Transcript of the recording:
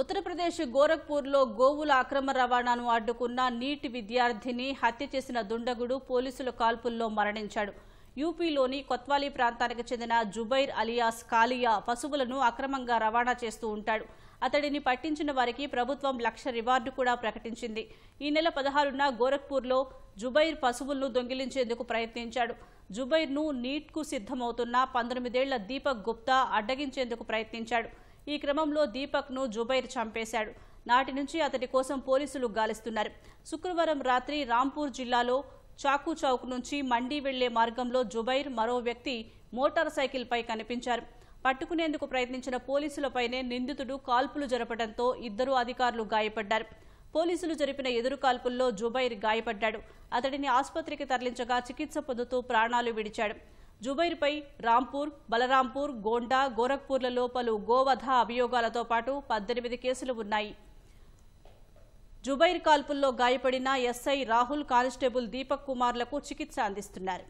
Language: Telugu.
ఉత్తరప్రదేశ్ గోరఖ్పూర్లో గోవుల అక్రమ రవాణాను అడ్డుకున్న నీట్ విద్యార్థిని హత్య చేసిన దుండగుడు పోలీసుల కాల్పుల్లో మరణించాడు. యూపీలోని కొత్వాలీ ప్రాంతానికి చెందిన జుబైర్ అలియాస్ కాలియా పశువులను అక్రమంగా రవాణా చేస్తూ ఉంటాడు. అతడిని పట్టించిన వారికి ప్రభుత్వం 1,00,000 రివార్డు కూడా ప్రకటించింది. ఈ నెల 16న గోరఖ్పూర్లో జుబైర్ పశువులను దొంగిలించేందుకు ప్రయత్నించాడు. జుబైర్ను నీట్కు సిద్ధమవుతున్న 19 ఏళ్ల దీపక్ గుప్తా అడ్డగించేందుకు ప్రయత్నించాడు. ఈ క్రమంలో దీపక్ను జుబైర్ చంపేశాడు. నాటి నుంచి అతడి కోసం పోలీసులు గాలిస్తున్నారు. శుక్రవారం రాత్రి రాంపూర్ జిల్లాలో చాకు చౌక్ నుంచి మండి వెళ్లే మార్గంలో జుబైర్ మరో వ్యక్తి మోటార్ సైకిల్పై కనిపించారు. పట్టుకునేందుకు ప్రయత్నించిన పోలీసులపైనే నిందితుడు కాల్పులు జరపడంతో ఇద్దరు అధికారులు గాయపడ్డారు. పోలీసులు జరిపిన ఎదురు కాల్పుల్లో జుబైర్ గాయపడ్డాడు. అతడిని ఆసుపత్రికి తరలించగా చికిత్స పొందుతూ ప్రాణాలు విడిచాడు. జుబైర్పై రాంపూర్, బలరాంపూర్, గోండా, గోరఖ్పూర్లలో పలు గోవధ అభియోగాలతో పాటు 18 కేసులు ఉన్నాయి. జుబైర్ కాల్పుల్లో గాయపడిన ఎస్ఐ రాహుల్, కానిస్టేబుల్ దీపక్ కుమార్లకు చికిత్స అందిస్తున్నారు.